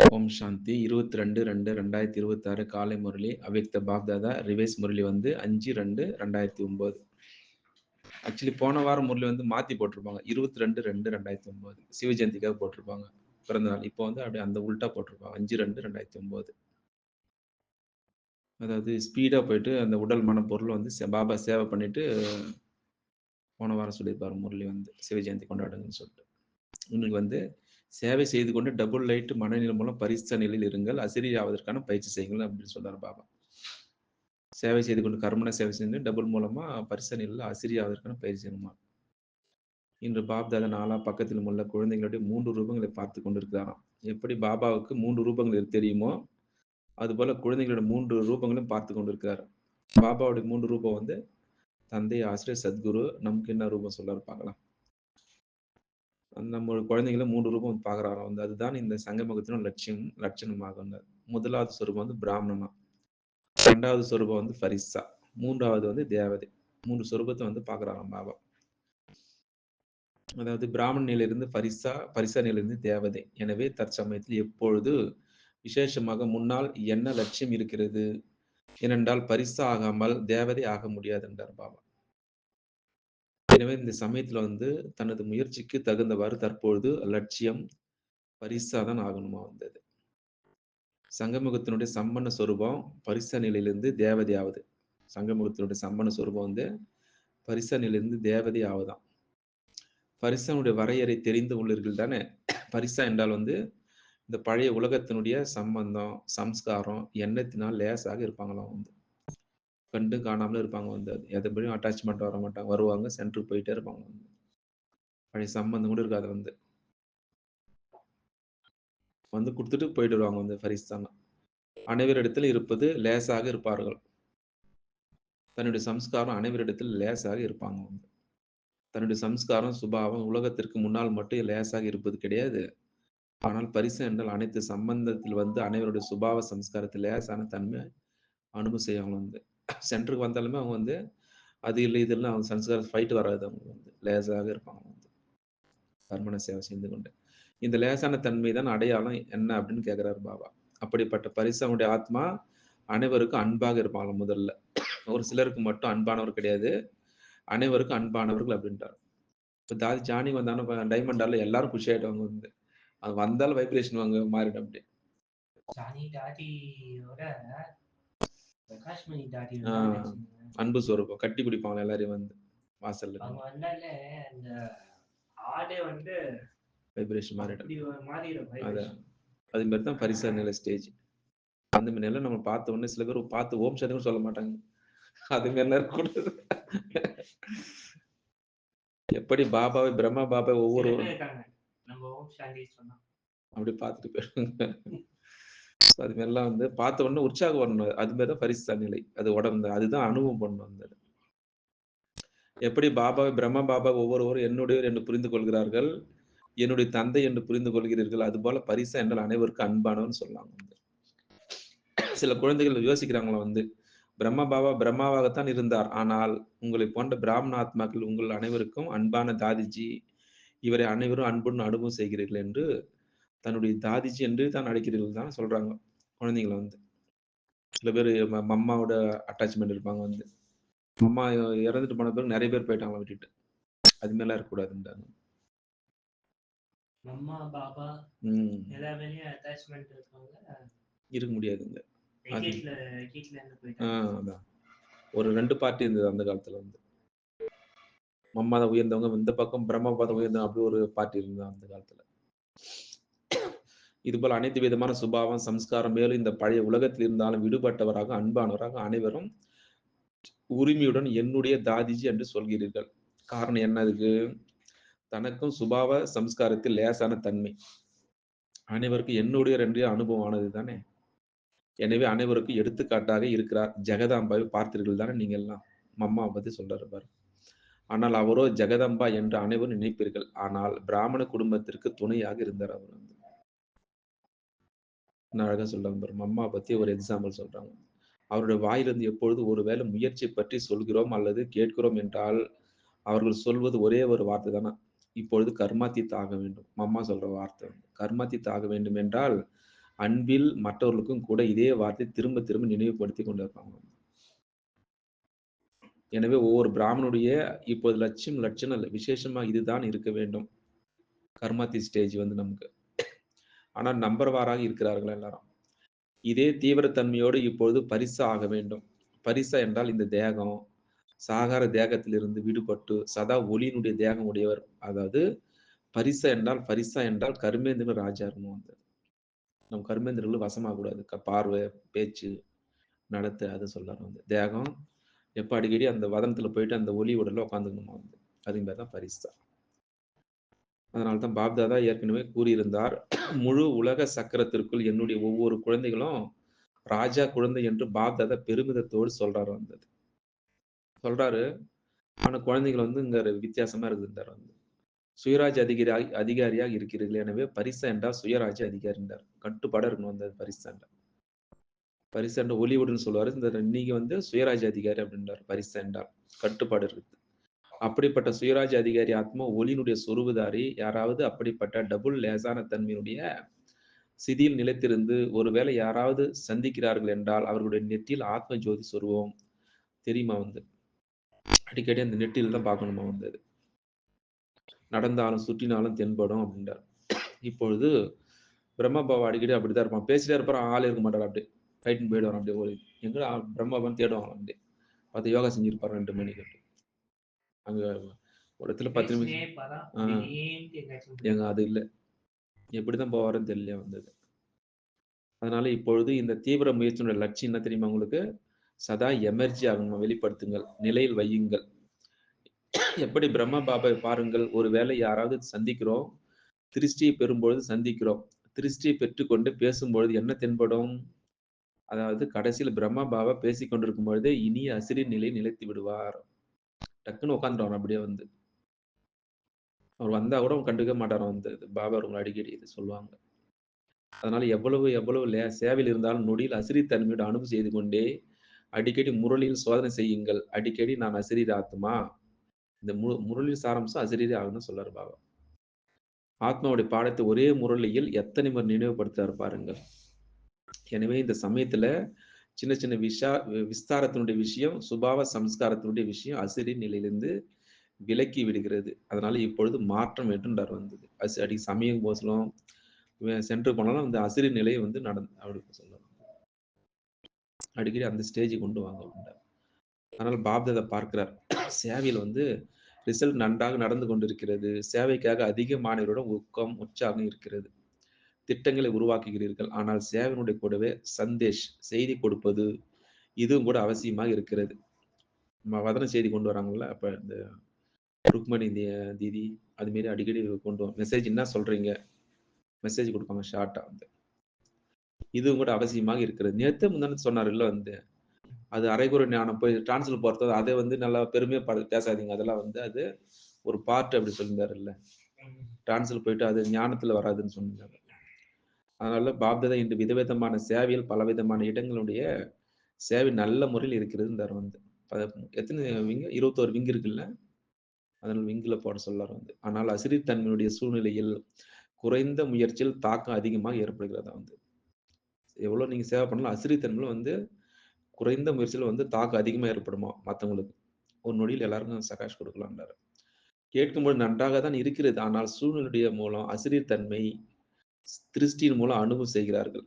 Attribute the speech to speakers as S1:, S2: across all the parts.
S1: ஓம் சாந்தி 22/2/2026 காலை முரளி அவ்யக்த பாப்தாதா ரிவைஸ் முரளி வந்து 5/2/2009. ஆக்சுவலி போன வாரம் முரளி வந்து மாத்தி போட்டிருப்பாங்க. 22/2/2009 சிவ ஜெயந்திக்காக போட்டிருப்பாங்க பிறந்த நாள். இப்போ வந்து அப்படியே அந்த உல்ட்டா போட்டிருப்பாங்க 5/2/2009. அதாவது ஸ்பீடா போயிட்டு அந்த உடல் மன பொருள் வந்து பாபா சேவை பண்ணிட்டு போன வாரம் சொல்லியிருப்பாரு முரளி வந்து சிவ ஜெயந்தி கொண்டாடுங்கன்னு சொல்லிட்டு. இன்னைக்கு வந்து சேவை செய்து கொண்டு டபுள் லைட் மனநிலை மூலம் பரிச நிலையில் இருங்கள், அசிரி ஆவதற்கான பயிற்சி செய்யுங்கள் அப்படின்னு சொல்றாரு பாபா. சேவை செய்து கொண்டு கர்மன சேவை செய்து டபுள் மூலமா பரிச நிலையில் அசிரி ஆவதற்கான பயிற்சி செய்யணுமா. இன்று பாப்தாதா நாலா பக்கத்திலும் உள்ள குழந்தைகளுடைய 3 ரூபங்களை பார்த்து கொண்டிருக்கிறாராம். எப்படி பாபாவுக்கு 3 ரூபங்கள் தெரியுமோ அதுபோல குழந்தைகளோட 3 ரூபங்களும் பார்த்து கொண்டிருக்கிறார். பாபாவுடைய 3 ரூபம் வந்து தந்தை, ஆசிரியர், சத்குரு. நமக்கு என்ன ரூபம் சொல்ல இருப்பாங்களா? நம்ம குழந்தைங்கள 3 ரூபம் பார்க்குறாராம் வந்து. அதுதான் இந்த சங்கமகத்தின் லட்சணமாக வந்தார். முதலாவது சொரூபம் வந்து பிராமணனா, 2வது சொரூபம் வந்து ஃபரிஸ்தா, 3வது வந்து தேவதை. 3 சொரூபத்தை வந்து பார்க்குறாராம் பாபா. அதாவது பிராமண நிலையிலிருந்து ஃபரிஸ்தா, ஃபரிஸ்தா நிலையிலிருந்து தேவதை. எனவே தற்சமயத்தில் எப்பொழுது விசேஷமாக முன்னால் என்ன லட்சியம் இருக்கிறது? ஏனென்றால் ஃபரிஸ்தா ஆகாமல் தேவதை ஆக முடியாது என்றார் பாபா. எனவே இந்த சமயத்துல வந்து தனது முயற்சிக்கு தகுந்தவாறு தற்பொழுது லட்சியம் ஃபரிஸ்தா தான் ஆகணுமா வந்தது. சங்கமுகத்தினுடைய சம்பன்ன சொரூபம் பரிச நிலையிலிருந்து தேவதை ஆகுது. சங்கமுகத்தினுடைய சம்பன்ன சொரூபம் வந்து பரிச நிலையிலிருந்து தேவதை ஆகுதாம். பரிசனுடைய வரையறை தெரிந்து உள்ளீர்கள் தானே? பரிசா என்றால் வந்து இந்த பழைய உலகத்தினுடைய சம்பந்தம், சம்ஸ்காரம், எண்ணத்தினால் லேசாக இருப்பாங்களாம் வந்து. கண்டு காணாமலும் இருப்பாங்க வந்து. எதுபடியும் அட்டாச்மெண்ட் வர மாட்டாங்க. வருவாங்க, சென்டருக்கு போயிட்டே இருப்பாங்க வந்து. பழைய சம்பந்தம் கூட இருக்காது வந்து. வந்து குடுத்துட்டு போயிட்டு வருவாங்க வந்து ஃபரிஸ்தானா. அனைவரிடத்தில் இருப்பது லேசாக இருப்பார்கள். தன்னுடைய சம்ஸ்காரம் அனைவரிடத்தில் லேசாக இருப்பாங்க வந்து. தன்னுடைய சம்ஸ்காரம், சுபாவம் உலகத்திற்கு முன்னால் மட்டும் லேசாக இருப்பது கிடையாது. ஆனால் பரிசு என்றால் அனைத்து சம்பந்தத்தில் வந்து அனைவருடைய சுபாவ சம்ஸ்காரத்தில் லேசான தன்மை அனுபவம் செய்வாங்க வந்து. சென்டருக்கு வந்தாலுமே அவங்க வந்து அது இல்லை, இது இல்லை, அவங்க சம்ஸ்கார ஃபைட் வராது. அவங்க வந்து லேசாக இருப்பாங்க வந்து. கர்மண சேவை செய்து கொண்டு. இந்த லேசான தன்மை தான் அடையாளம் என்ன அப்படின்னு கேட்கிறாரு பாபா. அப்படிப்பட்ட பரிசனுடைய ஆத்மா அனைவருக்கும் அன்பாக இருப்பாங்க முதல்ல. ஒரு சிலருக்கு மட்டும் அன்பானவர் கிடையாது. அனைவருக்கும் அன்பானவர்கள் அப்படின்ட்டார். இப்ப தாதி ஜானி வந்தாலும் டைமண்ட் ஆல எல்லாரும் குஷி ஆயிட்டவங்க வந்து. அது வந்தாலும் வைப்ரேஷன் வாங்க மாறிடும் அப்படி.
S2: ஜானி டாடியோட பிரகாஷ்மணி டாடி
S1: ஆ, அன்பு ஸ்வரூபம் கட்டி பிடிப்பாங்க எல்லாரையும் வந்து வாசல்ல.
S2: அவங்க வந்தாலே அந்த ஆடே வந்து
S1: வைப்ரேஷன் மாறிடும்.
S2: அப்படி மாறிடும்
S1: அதான்
S2: வைப்ரேஷன்.
S1: அது மாதிரி தான் பரிசா நிலை ஸ்டேஜ். அந்த மாதிரி நிலை நம்ம பார்த்த உடனே சில பேர் பார்த்து ஓம் சதம் சொல்ல மாட்டாங்க. அது மாதிரிலாம் இருக்கக்கூடாது. எப்படி பாபாவை பிரம்மா பாபா ஒவ்வொரு
S2: சில பேர் இருக்காங்க நம்ம ஓம் சாந்தி சொன்னா
S1: அப்படி பார்த்துட்டு போயிடுவாங்க. அது மாதிரிலாம் வந்து பார்த்த உடனே உற்சாகம் வரணும். அது மாதிரி தான் பரிசா நிலை. அது உடம்பு அதுதான் அனுபவம் பண்ணணும் அந்த. எப்படி பாபாவை பிரம்ம பாபா ஒவ்வொருவரும் என்னுடையவர் என்று புரிந்து கொள்கிறார்கள், என்னுடைய தந்தை என்று புரிந்து கொள்கிறீர்கள், அதுபோல பரிசா என்றால் அனைவருக்கும் அன்பானவன் சொல்லலாம் வந்து. சில குழந்தைகள் யோசிக்கிறாங்களா வந்து, பிரம்ம பாபா பிரம்மாவாகத்தான் இருந்தார். ஆனால் உங்களை போன்ற பிராமண ஆத்மாக்கள் உங்கள் அனைவருக்கும் அன்பான தாதிஜி, இவரை அனைவரும் அன்புடன் அனுபவம் செய்கிறீர்கள் என்று தன்னுடைய தாதிஜி என்று தான் அழைக்கிறீர்கள் தான் சொல்றாங்க குழந்தைங்கள வந்து. சில பேர் மம்மாவோட அட்டாச்மெண்ட் இருப்பாங்க வந்து. மம்மா இறந்துட்டு போன பிறகு நெறைய பேர் போயிட்டாங்களா விட்டுட்டு. அது மாதிரிலாம் இருக்கக்கூடாதுன்றாங்க.
S2: அம்மா பாபா
S1: ம்.
S2: எல்லா வேலையும் அட்டாச்மெண்ட் இருக்கவங்க
S1: இருக்க முடியாதுங்க. அது
S2: வீட்ல இருந்து போயிட்டாங்க.
S1: அதான். ஒரு 2 பார்ட்டி இருந்தது அந்த காலத்துல வந்து. மம்மா தான் உயர்ந்தவங்க, இந்த பக்கம் பிரம்மா பாதம் உயர்ந்தவங்க அப்படி ஒரு பார்ட்டி இருந்தது அந்த காலத்துல. இதுபோல அனைத்து விதமான சுபாவம், சம்ஸ்காரம் மேலும் இந்த பழைய உலகத்தில் இருந்தாலும் விடுபட்டவராக, அன்பானவராக அனைவரும் உரிமையுடன் என்னுடைய தாதிஜி என்று சொல்கிறீர்கள். காரணம் என்ன அதுக்கு? தனக்கும் சுபாவ சம்ஸ்காரத்தில் லேசான தன்மை. அனைவருக்கும் என்னுடையவர் என்ற அனுபவம் ஆனது தானே. எனவே அனைவருக்கும் எடுத்துக்காட்டாக இருக்கிறார். ஜெகதாம்பாவை பார்த்தீர்கள் தானே நீங்க எல்லாம். மம்மாவை பத்தி சொல்றாரு பாரு. ஆனால் அவரோ ஜெகதம்பா என்று அனைவரும் நினைப்பீர்கள். ஆனால் பிராமண குடும்பத்திற்கு துணையாக இருந்தார் அவர் வந்து. என்ன அழகா சொல்றாங்க பாரு. மம்மா பத்தி ஒரு எக்ஸாம்பிள் சொல்றாங்க. அவருடைய வாயிலிருந்து எப்பொழுது ஒருவேளை முயற்சி பற்றி சொல்கிறோம் அல்லது கேட்கிறோம் என்றால், அவர்கள் சொல்வது ஒரே ஒரு வார்த்தை தானா, இப்பொழுது கர்மாத்தீத் ஆக வேண்டும். மம்மா சொல்ற வார்த்தை. கர்மாத்தீத் ஆக வேண்டும் என்றால், அன்பில் மற்றவர்களுக்கும் கூட இதே வார்த்தை திரும்ப திரும்ப நினைவுபடுத்திக் கொண்டிருப்பாங்க. எனவே ஒவ்வொரு பிராமணனுடைய இப்போது லட்சணம் விசேஷமா இதுதான் இருக்க வேண்டும். கர்மாதி ஸ்டேஜ் வந்து நமக்கு. ஆனால் நம்பர்வாராக இருக்கிறார்கள் எல்லாரும். இதே தீவிரத்தன்மையோடு இப்பொழுது பரிசா ஆக வேண்டும். பரிசா என்றால் இந்த தேகம், சாகார தேகத்திலிருந்து விடுபட்டு சதா ஒளியினுடைய தேகம் உடையவர். அதாவது பரிசா என்றால் கர்மேந்திர ராஜா இருக்கணும் வந்து. நம் கர்மேந்திரர்கள் வசமாகக்கூடாது. பார்வை, பேச்சு, நடத்தை அதை சொல்றாரு வந்து. தேகம் எப்ப அடிக்கடி அந்த வதனத்துல போயிட்டு அந்த ஒளி உடல்ல உட்காந்துக்கணுமா வந்து. அதுக்கு பேர் தான் பரிசா. அதனால தான் பாப்தாதா ஏற்கனவே கூறியிருந்தார். முழு உலக சக்கரத்திற்குள் என்னுடைய ஒவ்வொரு குழந்தைகளும் ராஜா குழந்தை என்று பாப்தாதா பெருமிதத்தோடு சொல்றாரு வந்து. சொல்றாரு. ஆனா குழந்தைகள் வந்து இங்க வித்தியாசமா இருக்குதுன்றார் வந்து. சுயராஜ் அதிகாரியாக இருக்கிறீர்கள். எனவே பரிசா என்றால் சுயராஜ்ய அதிகாரி என்றார். கட்டுப்பாடா இருக்கணும் அந்த பரிசாண்ட. பரிசாண்ட ஒளிவுடுன்னு சொல்லுவாரு. இந்த நீங்க வந்து சுயராஜ்ய அதிகாரி அப்படின்றார். பரிசா என்றால் கட்டுப்பாடு இருக்குது. அப்படிப்பட்ட சுயராஜ்ய அதிகாரி ஆத்மா ஒளியினுடைய சொருபுதாரி யாராவது அப்படிப்பட்ட டபுள் லேசான தன்மையினுடைய சிதியில் நிலைத்திருந்து ஒருவேளை யாராவது சந்திக்கிறார்கள் என்றால் அவர்களுடைய நெற்றியில் ஆத்ம ஜோதி சொருவோம் தெரியுமா வந்து. அடிக்கடி அந்த நெற்றியில் தான் பார்க்கணுமா வந்து. அது நடந்தாலும் சுற்றினாலும் தென்படும் அப்படின்றார். இப்பொழுது பிரம்மபாபா அடிக்கடி அப்படிதான் இருப்பான். பேசிட்டே இருப்பான், ஆள் இருக்க மாட்டார். அப்படியே ஃபைட்டுன்னு போயிடுவார். அப்படியே ஒரு எங்க பிரம்மபாபான்னு தேடுவாங்க. அப்படியே பார்த்து யோகா செஞ்சிருப்பாரு 2 மணிக்கு. அங்க ஒரு இடத்துல 10
S2: பேசினே
S1: நிமிஷம்
S2: இருப்பாரா?
S1: ஆ
S2: திடீர்னு எங்கேயாச்சும்
S1: ஏங்க
S2: போயிடுவாரு.
S1: அது இல்ல. எப்படிதான் போவாருன்னு தெரியல வந்தது. அதனால இப்பொழுது இந்த தீவிர முயற்சியினுடைய லட்சியம் என்ன தெரியுமா உங்களுக்கு? சதா எமர்ஜி ஆகணும், வெளிப்படுத்துங்கள், நிலையில் வையுங்கள். எப்படி பிரம்ம பாபாவை பாருங்கள், ஒருவேளை யாராவது சந்திக்கிறோம், திருஷ்டியை பெறும்பொழுது சந்திக்கிறோம். திருஷ்டியை பெற்றுக்கொண்டு பேசும்பொழுது என்ன தென்படும்? அதாவது கடைசியில் பிரம்ம பாபா பேசிக் கொண்டிருக்கும் பொழுதே இனிய அசிரி நிலை நிலைத்து விடுவார். டக்குன்னு உட்காந்துருவார் அப்படியே வந்து. அவர் வந்தா கூட கண்டுக்க மாட்டாராம் வந்து. பாபா அவங்க அடிக்கடி இது சொல்லுவாங்க. அதனால எவ்வளவு எவ்வளவு சேவையில் இருந்தாலும் நொடியில் அசிரித்தன்மையோடு அனுபவம் செய்து கொண்டே அடிக்கடி முரளியில் சோதனை செய்யுங்கள். அடிக்கடி நான் அசிரீர ஆத்மா. இந்த முரளியின் சாராம்சம் அசிரீர ஆகும்னு சொல்றாரு பாபா. ஆத்மாவுடைய பாடத்தை ஒரே முரளியில் எத்தனை முறை நினைவுபடுத்துறாரு பாருங்கள். எனவே இந்த சமயத்துல சின்ன சின்ன விஸ்தாரத்தினுடைய விஷயம், சுபாவ சம்ஸ்காரத்தினுடைய விஷயம் அசிரி நிலையிலிருந்து விலக்கி விடுகிறது. அதனால இப்பொழுது மாற்றம் வேண்டும்ன்றார் வந்தது. அடி சமயம் போசலும் சென்று போனாலும் அந்த அசிரி நிலை வந்து அப்படி சொல்லுவாங்க. அடிக்கடி அந்த ஸ்டேஜ் கொண்டு வாங்க அப்படின்றார். அதனால பாப்தாதா பார்க்கிறார். சேவையில் வந்து ரிசல்ட் நன்றாக நடந்து கொண்டிருக்கிறது. சேவைக்காக அதிக மாணவருடன் ஊக்கம், உற்சாகம் இருக்கிறது. திட்டங்களை உருவாக்குகிறீர்கள். ஆனால் சேவையினுடைய கூடவே சந்தேஷ் செய்தி கொடுப்பது இதுவும் கூட அவசியமாக இருக்கிறது. வதன செய்தி கொண்டு வராங்கல்ல, அப்ப இந்த ருக்மணி தீதி அது மாரி அடிக்கடி கொண்டு மெசேஜ் என்ன சொல்றீங்க? மெசேஜ் கொடுப்பாங்க ஷார்ட்டா வந்து. இதுவும் கூட அவசியமாக இருக்கிறது. நேத்து முந்தானேத்து சொன்னாருல்ல வந்து. அது அரைகுறை ஞானம் போய் டிரான்ஸ்ல போறது அதை வந்து நல்லா பெருமையா பேசாதீங்க. அதெல்லாம் வந்து அது ஒரு பார்ட் அப்படி சொல்லியிருந்தாருல்ல. டிரான்ஸ்ல போயிட்டு அது ஞானத்துல வராதுன்னு சொன்னாங்க. அதனால பாப்தாதா இன்று விதவிதமான சேவையில் பலவிதமான இடங்களுடைய சேவை நல்ல முறையில் இருக்கிறதுன்றார் வந்து. எத்தனை விங்கு? 21 விங்கு இருக்குல்ல. அதனால விங்குல போட சொல்லார் வந்து. ஆனால் அசிரித்தன்மையுடைய சூழ்நிலையில் குறைந்த முயற்சியில் தாக்கம் அதிகமாக ஏற்படுகிறதா வந்து. எவ்வளவு நீங்க சேவை பண்ணலாம், அசிரித்தன்மையில வந்து குறைந்த முயற்சியில வந்து தாக்கம் அதிகமா ஏற்படுமா மத்தவங்களுக்கு. ஒரு நொடியில் எல்லாருக்கும் சகாஷ் கொடுக்கலாம்ன்றாரு. கேட்கும்போது நன்றாக தான் இருக்கிறது. ஆனால் சூழ்நிலையுடைய மூலம் அசிரியத்தன்மை திருஷ்டியின் மூலம் அனுபவம் செய்கிறார்கள்.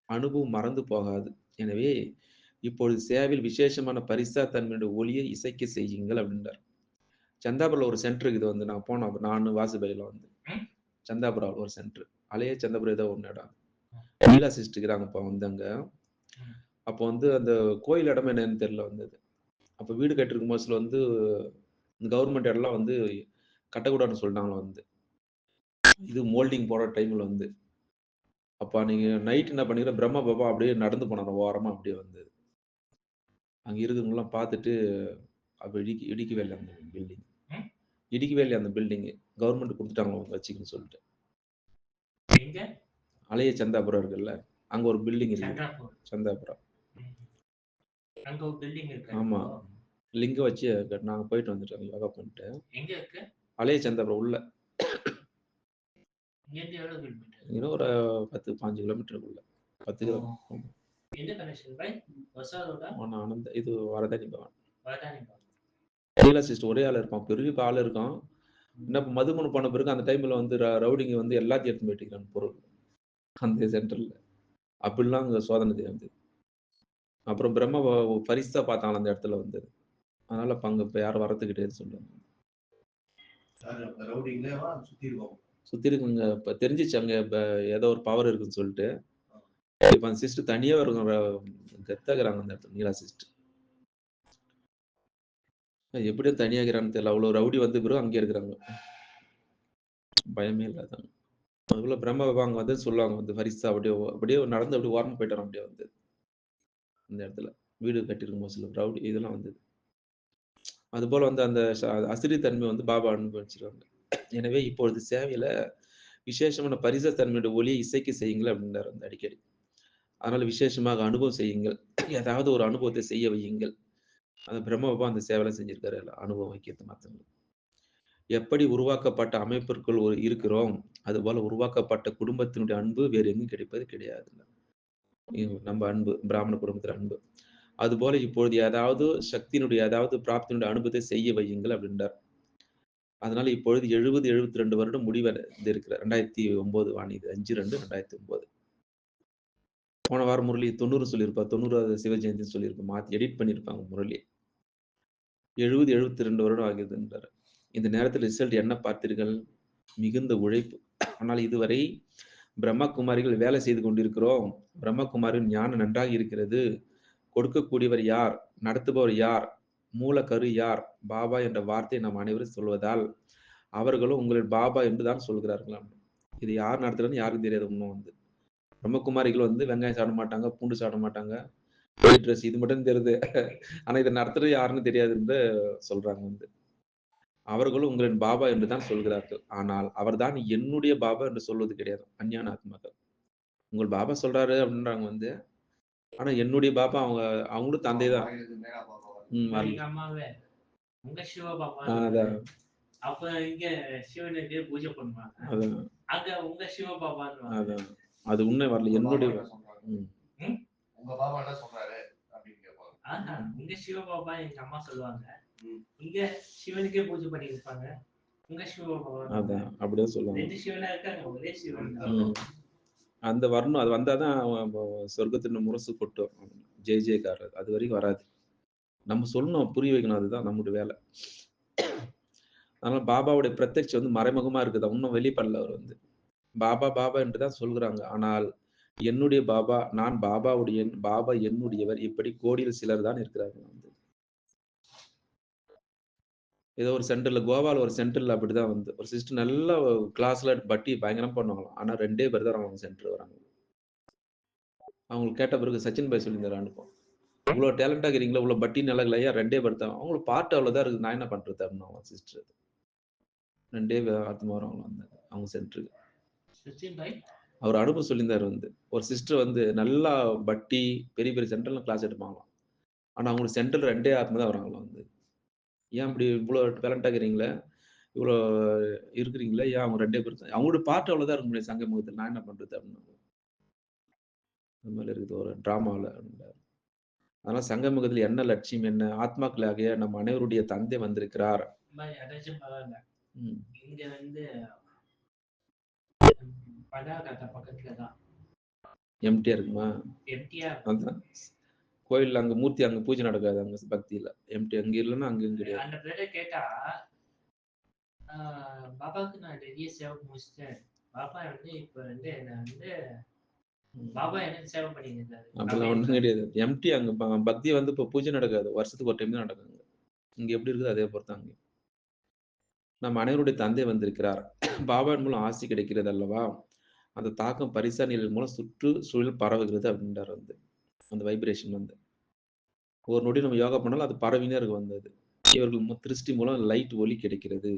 S1: அனுபவம் மறந்து போகாது. எனவே இப்பொழுது சேவையில் விசேஷமான பரிசா தன்மையுடைய ஒளியை இசைக்க செய்யுங்கள் அப்படின்றார். சந்தாபுரில் ஒரு சென்டர் இருக்குது வந்து நான் போனோம். நான் வாசுபையில வந்து சந்தாபுரம் ஒரு சென்டர். அலையே சந்தாபுரம் ஏதோ ஒன்று இடம். லீலா சிஸ்டர் இருக்கிறாங்கப்பா வந்து அங்க. அப்போ வந்து அந்த கோயில் இடம் என்னன்னு தெரியல வந்தது. அப்போ வீடு கட்டிருக்கும் போதுல வந்து கவர்மெண்ட் இடம்லாம் வந்து கட்டக்கூடாதுன்னு சொல்லிட்டாங்களா வந்து. இது மோல்டிங் போடுற டைம்ல வந்து. அப்ப நீங்க நைட் என்ன பண்ணீங்க பிரம்ம பாபா அப்படியே நடந்து போனாரு ஓரமா அப்படியே வந்து. அங்க இருக்கிறவங்கலாம் பார்த்துட்டு அப்ப இடிக்கவே இல்ல அந்த பில்டிங். இடிக்கவே இல்லையா அந்த பில்டிங். கவர்மெண்ட் குடுத்துட்டாங்க அவங்க வச்சுக்கன்னு சொல்லிட்டு.
S2: எங்க?
S1: அலைய சந்தாபுரம் இருக்குல்ல. அங்க ஒரு பில்டிங் இருக்கு.
S2: சந்திராபூர்.
S1: சந்தாபுரம்.
S2: அங்க ஒரு பில்டிங் இருக்கு.
S1: ஆமா. லிங்கம் வச்சு நாங்க போயிட்டு வந்துட்டோம் யோகா பண்ணிட்டு.
S2: எங்க இருக்கு?
S1: அலைய சந்தாபுரம் உள்ள.
S2: இங்க இருந்து எவ்வளவு கிலோமீட்டர்?
S1: இன்னும் ஒரு 10, 15 கிலோமீட்டருக்குள்ள. 10 கிலோமீட்டர்.
S2: எந்த கனெக்ஷன் பாய்? ಹೊಸ ರೋಡಾ?
S1: ஆனந்த இது வரதனி பவன்.
S2: வரதானி பவன்.
S1: நீலா சிஸ்டர் ஒரே ஆள் இருப்பான். பெரிய ஆள் இருக்கான். என்ன மதுபானம் பண்ண பிறகு அந்த டைம்ல வந்து ரவுடிங்க வந்து எல்லாத்தையும் எடுத்து போயிட்டுருக்காங்க பொருள். அந்த சென்டர்ல. அப்படிலாம் அங்க சோதனை செய்யாது. அப்புறம் பிரம்ம பரிசா பார்த்தாங்களாம் அந்த இடத்துல வந்து. அதனால இப்ப அங்க இப்ப யாரும் வரது கிடையாது சொல்றாங்க.
S3: ரவுடிங்களேவா சுத்தி இருக்கோம்.
S1: சுத்தி இருக்குங்க. இப்ப தெரிஞ்சிச்சு அங்க ஏதோ ஒரு பவர் இருக்குன்னு சொல்லிட்டு. இப்ப அந்த சிஸ்டர் தனியா கெத்தாக்குறாங்க அந்த இடத்துல நீலா சிஸ்டர். எப்படியும் தனியாகிறான்னு தெரியல. அவ்வளவு ரவுடி வந்த பிறகு அங்கே இருக்கிறாங்க. பயமே இல்லாதாங்க. அதுக்குள்ள பிரம்ம அங்க வந்து சொல்லுவாங்க வந்து ஃபரிஸ்தா அப்படியே அப்படியே நடந்து அப்படியே ஓரமா போயிட்டாராம் அப்படியே வந்து. அந்த இடத்துல. வீடு கட்டியிருக்கும் போது சில ரவுடி இதெல்லாம் வந்தது. அதுபோல வந்து அந்த அசிரி தன்மை வந்து பாபா அனுபவிச்சிருக்காங்க. எனவே இப்பொழுது சேவையில விசேஷமான பரிச தன்மையுடைய ஒளியை இசைக்க செய்யுங்கள் அப்படின்றார் வந்து அடிக்கடி. அதனால விசேஷமாக அனுபவம் செய்யுங்கள். ஏதாவது ஒரு அனுபவத்தை செய்ய வையுங்கள். அந்த பிரம்ம பாபா அந்த சேவையில செஞ்சிருக்காரு அனுபவம் வைக்கிறது மத்தவங்களுக்கு. எப்படி உருவாக்கப்பட்ட அமைப்பிற்குள் இருக்கிறோம், அதுபோல உருவாக்கப்பட்ட குடும்பத்தினுடைய அன்பு வேறு எங்கும் கிடைப்பது கிடையாது. நம்ம அன்பு, பிராமண குடும்பத்தில அன்பு. அதுபோல இப்பொழுது ஏதாவது சக்தியினுடைய ஏதாவது பிராப்தியினுடைய அனுபவத்தை செய்ய வையுங்கள் அப்படின்றார். அதனால இப்பொழுது 70, 72 வருடம் முடிவடைந்திருக்கிற 2009 வாணி இது 5/2/2009. போன வாரம் முரளி 90 சொல்லியிருப்பார். 90வது சிவஜெயந்தின்னு சொல்லியிருப்பார். மாத்தி எடிட் பண்ணியிருப்பாங்க முரளி. 70, 72 வருடம் ஆகியதுன்றார். இந்த நேரத்தில் ரிசல்ட் என்ன பார்த்தீர்கள்? மிகுந்த உழைப்பு. ஆனால் இதுவரை பிரம்மகுமாரிகள் வேலை செய்து கொண்டிருக்கிறோம். பிரம்மகுமாரின் ஞானம் நன்றாக இருக்கிறது. கொடுக்கக்கூடியவர் யார்? நடத்துபவர் யார்? மூலக்கரு யார்? பாபா என்ற வார்த்தை நாம் அனைவரும் சொல்வதால் அவர்களும் உங்களின் பாபா என்று தான் சொல்கிறார்களாம். இது யார் நடத்துறதுன்னு யாருக்கும் தெரியாது இன்னும் வந்து. பிரம்மகுமாரிகள் வந்து வெங்காயம் சாப்பிட மாட்டாங்க, பூண்டு சாப்பிட மாட்டாங்க. ஒயிட் ரைஸ் இது மட்டும் தெரியுது. ஆனா இதை நடத்துறது யாருன்னு தெரியாது என்று சொல்றாங்க வந்து. அவர்களும் உங்களின் பாபா என்று தான் சொல்கிறார்கள். ஆனால் அவர்தான் என்னுடைய பாபா என்று சொல்வது கிடையாது. அஞ்ஞான ஆத்மாக்கள். உங்கள் பாபா சொல்றாரு அப்படின்றாங்க வந்து. ஆனா என்னுடைய பாபா அவங்களும் தந்தை தான். வரல.
S2: எங்க அம்மாவே உங்க சிவ பாப்பா.
S1: அதான்.
S2: அப்ப இங்க சிவனுக்கு பூஜை பண்ணுவாங்க.
S1: அதான்.
S2: அங்க உங்க சிவ பாபான்னு.
S1: அதான். அது உண்மை வரல. என்னுடைய
S3: உங்க பாபா என்ன சொல்றாரு அப்படின்னு கேட்பாங்க.
S2: உங்க சிவ பாபா எங்க அம்மா சொல்லுவாங்க. இங்க சிவனுக்கே பூஜை பண்ணி இருப்பாங்க. உங்க சிவ பாபா.
S1: அதான் அப்படிதான் சொல்லுவாங்க.
S2: 2 சிவனா இருக்காங்க, ஒரே சிவன்.
S1: அந்த வரணும். அது வந்தாதான் சொர்க்கத்தின் முரசு கொட்டும். ஜெய் ஜெயக்கார். அது வரைக்கும் வராது. நம்ம சொல்லணும், புரிய வைக்கணும். அதுதான் நம்முடைய வேலை. அதனால பாபாவுடைய பிரத்யட்சம் வந்து மறைமுகமா இருக்குது. இன்னும் வெளிப்படல அவர் வந்து. பாபா பாபா என்று தான் சொல்கிறாங்க. ஆனால் என்னுடைய பாபா, நான் பாபாவுடைய பாபா என்னுடையவர். இப்படி கோடியில் சிலர் தான் இருக்கிறார்கள் வந்து. ஏதோ ஒரு சென்டர்ல கோவால ஒரு சென்டர்ல அப்படிதான் வந்து ஒரு சிஸ்டர் நல்லா கிளாஸ்ல பட்டி பயங்கரம் பண்ணுவாங்களாம். ஆனா 2 பேர் தான் அவங்க சென்டர் வராங்க. அவங்களுக்கு கேட்ட பிறகு சச்சின் பாய் சொல்லியிருந்தாரு அனுப்போம். இவ்வளோ டேலண்டா இருக்கிறீங்களா, இவ்வளோ பட்டி நல்லா இல்லையா, 2 பேர் தான். அவங்களுக்கு பாட்டு அவ்வளோதான் இருக்குது. நான் என்ன பண்றது அப்படின்னு அவங்க சிஸ்டர். 2 ஆத்மா வரும் அவங்க சென்டருக்கு.
S2: சச்சின் பாய்
S1: அவர் அனுப்ப சொல்லியிருந்தாரு வந்து. ஒரு சிஸ்டர் வந்து நல்லா பட்டி பெரிய பெரிய சென்டர்ல கிளாஸ் எடுப்பாங்களாம். ஆனா அவங்களுக்கு சென்டர் 2 ஆத்மா தான் வராங்களாம் வந்து. ஏன் இப்படி இவ்வளோ டேலண்டா இருக்கிறீங்களே, இவ்வளோ இருக்கிறீங்களே, ஏன் அவங்க 2 பேர் தான். அவங்களோட பாட்டு அவ்வளோதான் இருக்க முடியும் சங்கமுகத்தில். நான் என்ன பண்றது அப்படின்னு. அந்த மாதிரி இருக்குது ஒரு டிராமாவில். அதனால சங்கமுகத்தில் என்ன லட்சியம் என்ன? ஆத்மாக்களாகிய நம் அனைவருடைய தந்தை வந்திருக்கிறார்.
S2: யாராச்சும் பரவாயில்ல. இங்க வந்து படாகத்த பக்கத்துல தான்.
S1: எம்டியா இருக்குமா?
S2: எம்டியா.
S1: அதான். கோயில்ல அங்க மூர்த்தி அங்க பூஜை நடக்காது அங்க பக்தியில. எம்டி அங்க இல்லைன்னா அங்கேயும் கிடையாது.
S2: அந்த பேரை கேட்டா பாபாவுக்கு நான் நிறைய சேவை முடிச்சிட்டேன். பாபா வந்து இப்ப வந்து என்ன வந்து பாபா எனக்கு சேவை பண்ணியிருந்தாரு.
S1: அப்படிலாம் ஒண்ணும் கிடையாது. எம்டி அங்க பக்தி வந்து இப்ப பூஜை நடக்காது. வருஷத்துக்கு ஒரு டைம் தான் நடக்குங்க. இங்க எப்படி இருக்குது அதே பொறுத்து அங்க. நம் அனைவருடைய தந்தை வந்திருக்கிறார். பாபாவின் மூலம் ஆசி கிடைக்கிறது அல்லவா? அந்த தாக்கம் பரிசா நிலையின் மூலம் சுற்றுச்சூழல் பரவுகிறது அப்படின்றார் வந்து. அந்த வைப்ரேஷன் வந்து. ஒரு நொடி நம்ம யோகா பண்ணாலும் அது பரவினே இருக்கு வந்தது. இவர்கள் திருஷ்டி மூலம் லைட் ஒளி கிடைக்கிறது.